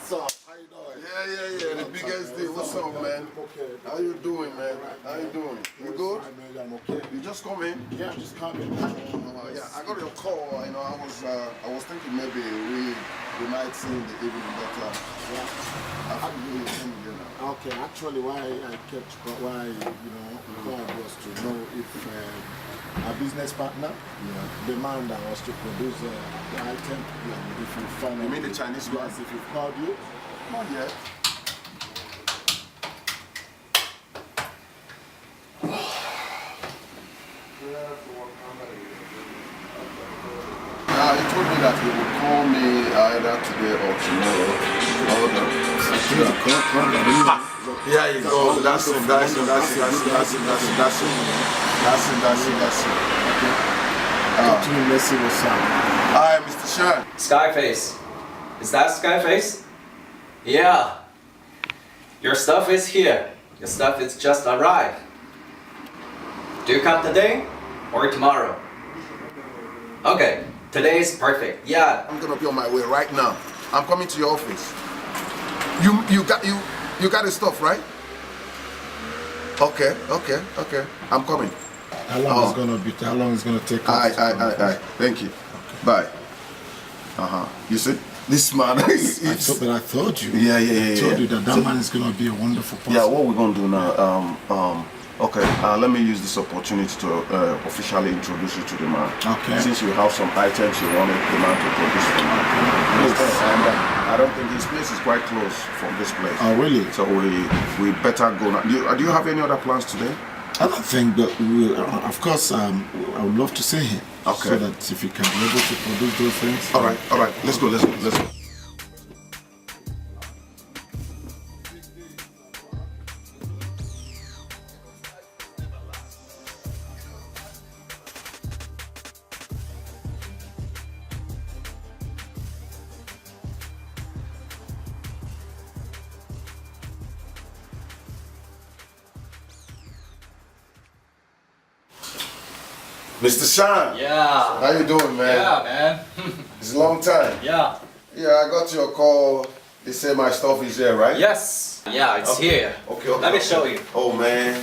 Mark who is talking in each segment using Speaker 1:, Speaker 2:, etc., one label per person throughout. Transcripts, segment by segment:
Speaker 1: What's up? How you doing?
Speaker 2: Yeah. The biggest deal. What's up, man?
Speaker 1: Okay.
Speaker 2: How you doing, man? How you doing? You good?
Speaker 1: I'm okay.
Speaker 2: You just come in?
Speaker 1: Yeah, I'm just coming.
Speaker 2: Yeah, I got your call. You know, I was thinking maybe we might see in the evening, but I think we came here now.
Speaker 1: Okay, actually, why I kept called was to know if our business partner, the man that was to produce the item, if you find
Speaker 2: You mean the Chinese man?
Speaker 1: Yes, if he called you.
Speaker 2: Not yet. He told me that he would call me either today or tomorrow. Yeah, you go. That's it. Okay.
Speaker 1: Talk to me, let's see what's up.
Speaker 2: Hi, Mr. Shan.
Speaker 3: Skyface. Is that Skyface? Yeah. Your stuff is here. Your stuff is just arrived. Do you come today or tomorrow? Okay, today is perfect. Yeah.
Speaker 2: I'm gonna be on my way right now. I'm coming to your office. You got the stuff, right? Okay. I'm coming.
Speaker 1: How long is gonna take?
Speaker 2: Aye. Thank you. Bye. You see? This man
Speaker 1: I told you.
Speaker 2: Yeah.
Speaker 1: I told you that man is gonna be a wonderful person.
Speaker 2: Yeah, what we're gonna do now, let me use this opportunity to officially introduce you to the man.
Speaker 1: Okay.
Speaker 2: Since you have some items you wanted the man to produce for you. And I don't think his place is quite close from this place.
Speaker 1: Oh, really?
Speaker 2: So we better go now. Do you have any other plans today?
Speaker 1: I don't think that we of course, I would love to see him.
Speaker 2: Okay.
Speaker 1: So that if he can be able to produce those things.
Speaker 2: All right. Let's go. Mr. Shan.
Speaker 3: Yeah.
Speaker 2: How you doing, man?
Speaker 3: Yeah, man.
Speaker 2: It's a long time.
Speaker 3: Yeah.
Speaker 2: Yeah, I got your call. They say my stuff is here, right?
Speaker 3: Yes. Yeah, it's here.
Speaker 2: Okay.
Speaker 3: Let me show you.
Speaker 2: Oh man,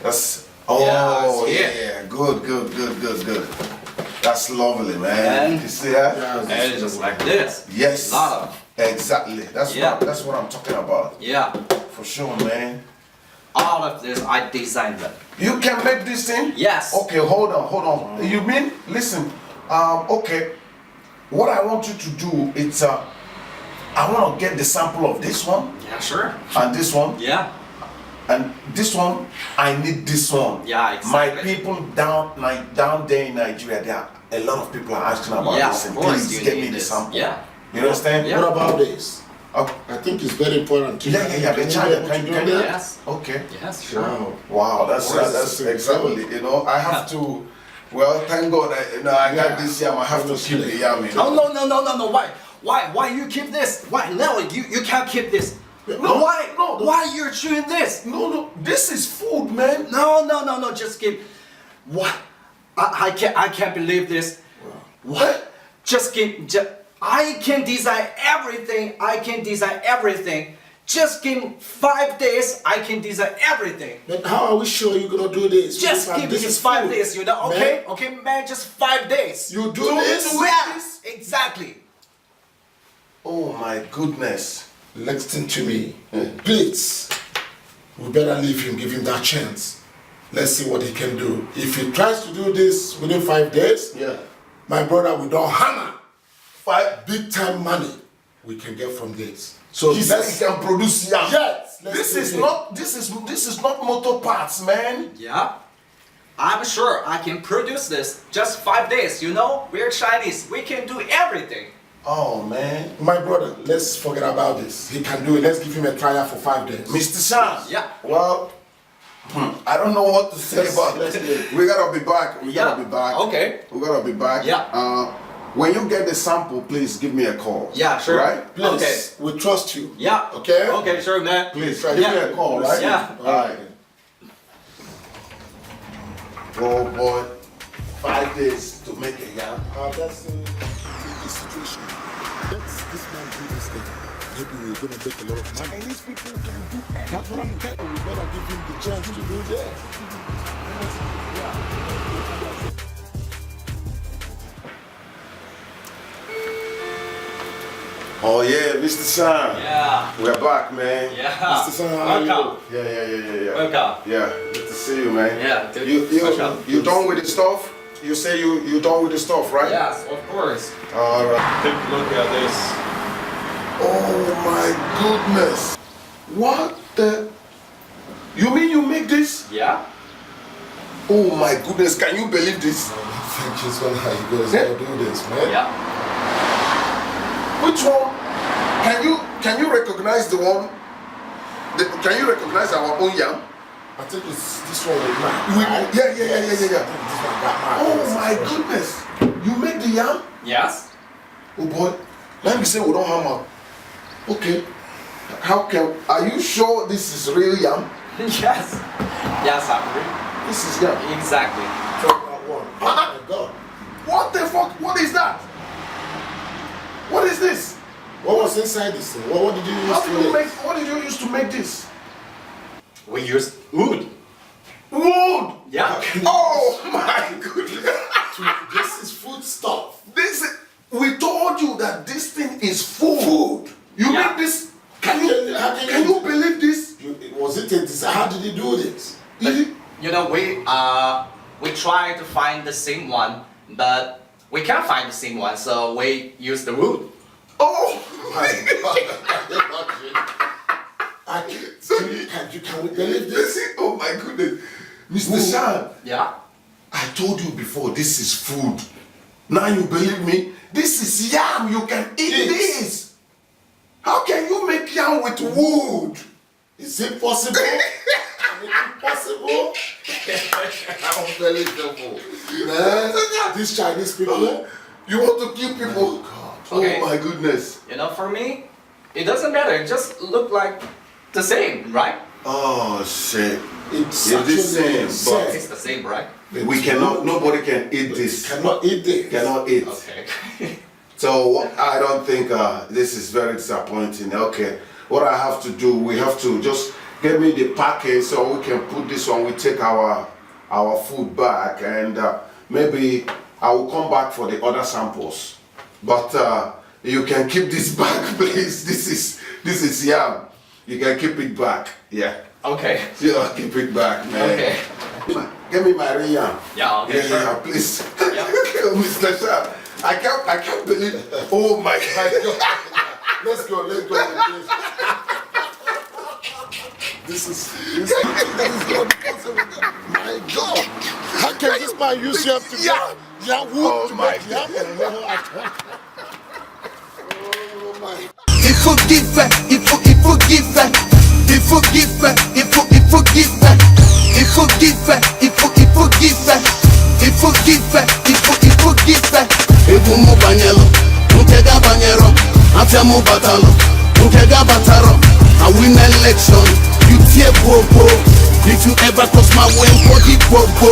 Speaker 2: that's
Speaker 3: Yeah, it's here.
Speaker 2: yeah. Good. That's lovely, man.
Speaker 3: And-
Speaker 2: You see that?
Speaker 3: And it's just like this.
Speaker 2: Yes.
Speaker 3: Lot of.
Speaker 2: Exactly. That's
Speaker 3: Yeah.
Speaker 2: what I'm talking about.
Speaker 3: Yeah.
Speaker 2: For sure, man.
Speaker 3: All of this, I designed them.
Speaker 2: You can make this thing?
Speaker 3: Yes.
Speaker 2: Okay, hold on. You mean? Listen. Okay. What I want you to do is I want to get the sample of this one
Speaker 3: Yeah, sure.
Speaker 2: and this one.
Speaker 3: Yeah.
Speaker 2: And this one, I need this one.
Speaker 3: Yeah, exactly.
Speaker 2: My people down there in Nigeria, there are a lot of people are asking about
Speaker 3: Yeah,
Speaker 2: this.
Speaker 3: of
Speaker 2: And
Speaker 3: course
Speaker 2: please
Speaker 3: you
Speaker 2: get
Speaker 3: need
Speaker 2: me the
Speaker 3: this.
Speaker 2: sample.
Speaker 3: Yeah.
Speaker 2: You understand?
Speaker 3: Yeah.
Speaker 1: What about this? I think it's very important.
Speaker 2: Yeah. The charger. Can you do that?
Speaker 3: Yes.
Speaker 2: Okay.
Speaker 3: Yes, sure.
Speaker 2: Wow, that's exactly. You know, I have to. Well, thank God. I got this yam. I have to keep the yam. You know?
Speaker 3: Oh, no. Why you keep this? Why? No, you can't keep this.
Speaker 2: No,
Speaker 3: Why?
Speaker 2: no.
Speaker 3: Why you're chewing this?
Speaker 2: No. This is food, man.
Speaker 3: No. Just keep. What? I can't believe this. What? Just keep. I can design everything. Just give 5 days. I can design everything.
Speaker 1: But how are we sure you're gonna do this?
Speaker 3: Just give me 5 days. You know? Okay,
Speaker 1: Man.
Speaker 3: okay, man. Just 5 days.
Speaker 1: You do this?
Speaker 3: Yeah, exactly.
Speaker 2: Oh my goodness.
Speaker 1: Listen to me. Please. We better leave him, give him that chance. Let's see what he can do. If he tries to do this within 5 days,
Speaker 2: Yeah.
Speaker 1: my brother, we don't hammer 5 big time money we can get from this.
Speaker 2: So he said he can produce yam.
Speaker 1: Yes.
Speaker 2: This is not motor parts, man.
Speaker 3: Yeah. I'm sure I can produce this. Just 5 days. You know, we're Chinese. We can do everything.
Speaker 2: Oh man.
Speaker 1: My brother, let's forget about this. He can do it. Let's give him a trial for 5 days.
Speaker 2: Mr. Shan.
Speaker 3: Yeah.
Speaker 2: Well, I don't know what to say about
Speaker 1: let's
Speaker 2: it.
Speaker 1: do it.
Speaker 2: We gotta be back. We
Speaker 3: Yeah.
Speaker 2: gotta be back.
Speaker 3: Okay.
Speaker 2: We gotta be back.
Speaker 3: Yeah.
Speaker 2: When you get the sample, please give me a call.
Speaker 3: Yeah, sure.
Speaker 2: Right?
Speaker 1: Please,
Speaker 3: Okay.
Speaker 1: we trust you.
Speaker 3: Yeah.
Speaker 1: Okay?
Speaker 3: Okay, sure, man.
Speaker 2: Please,
Speaker 1: Try
Speaker 2: give
Speaker 1: to
Speaker 2: me a call, right?
Speaker 3: Yeah.
Speaker 2: All right. Oh boy, 5 days to make a yam.
Speaker 1: That's the situation. Let's this man do this thing. maybe we're gonna make a lot of money. Chinese people can do. That's what I'm telling you. We better give him the chance to do that.
Speaker 4: Oh yeah, Mr. Sam.
Speaker 3: Yeah.
Speaker 4: We're back, man.
Speaker 3: Yeah.
Speaker 1: Mr. Sam, how are you?
Speaker 3: Welcome.
Speaker 4: Yeah.
Speaker 3: Welcome.
Speaker 4: Yeah, good to see you, man.
Speaker 3: Yeah, good. Welcome.
Speaker 4: You done with the stuff? You say you done with the stuff, right?
Speaker 3: Yes, of course.
Speaker 4: All right.
Speaker 5: Take a look at this.
Speaker 4: Oh my goodness. What the? You mean you make this?
Speaker 3: Yeah.
Speaker 4: Oh my goodness, can you believe this?
Speaker 1: I think it's gonna how you guys gonna do this, man.
Speaker 3: Yeah.
Speaker 4: Which one? Can you recognize the one? Can you recognize our own yam?
Speaker 1: I think it's this one with mine.
Speaker 4: Yeah.
Speaker 1: This one got mine.
Speaker 4: Oh my goodness. You make the yam?
Speaker 3: Yes.
Speaker 4: Oh boy. Let me say we don't hammer. Okay. Are you sure this is real yam?
Speaker 3: Yes. Yes, I'm ready.
Speaker 4: This is yam.
Speaker 3: Exactly.
Speaker 1: Talk about one. Oh my God.
Speaker 4: What the fuck? What is that? What is this?
Speaker 1: What was inside this thing? What did you use to make?
Speaker 4: What did you use to make this?
Speaker 3: We used wood.
Speaker 4: Wood!
Speaker 3: Yeah.
Speaker 4: Oh my goodness.
Speaker 1: This is food stuff.
Speaker 4: We told you that this thing is food. You
Speaker 3: Yeah.
Speaker 4: make this.
Speaker 1: How can
Speaker 4: Can you believe this?
Speaker 1: Was it a design? How did you do this?
Speaker 3: You know, we try to find the same one, but we can't find the same one, so we use the wood.
Speaker 4: Oh
Speaker 1: My God. Can we believe this?
Speaker 4: Oh my goodness. Mr. Shan,
Speaker 3: Yeah.
Speaker 4: I told you before, this is food. Now you believe me? This is yam. You can eat this. How can you make yam with wood?
Speaker 1: Is it possible? Can it be possible? Unbelievable. Man, these Chinese people.
Speaker 4: You want to kill people?
Speaker 3: Okay.
Speaker 4: Oh my goodness.
Speaker 3: You know, for me, it doesn't matter. It just look like the same, right?
Speaker 4: Oh shit.
Speaker 1: It's
Speaker 4: It's the same, but
Speaker 3: It's the same, right?
Speaker 4: we cannot, nobody can eat this.
Speaker 1: Cannot eat this.
Speaker 4: Cannot eat.
Speaker 3: Okay.
Speaker 4: So I don't think this is very disappointing. Okay, what I have to do, we have to just get me the package so we can put this on. We take our food back, and maybe I will come back for the other samples. But you can keep this back, please. This is yam. You can keep it back. Yeah.
Speaker 3: Okay.
Speaker 4: Yeah, keep it back, man.
Speaker 3: Okay.
Speaker 4: Give me my real yam.
Speaker 3: Yeah, okay, sure.
Speaker 4: Yeah, please.
Speaker 3: Yeah.
Speaker 4: Mr. Sharp, I can't believe. Oh my God.
Speaker 1: Let's go. This is not possible. My God. How can this man use yam to make wood to make yam? Oh my.
Speaker 6: Il faut give back, il faut give back, il faut give back, il faut give back, il faut give back, il faut give back, il faut give back, il faut give back. Ebu mu banyelo, nkega banyero, afya mu batalo, nkega bataro. I win election, you tear bobo. If you ever cross my way, body bobo.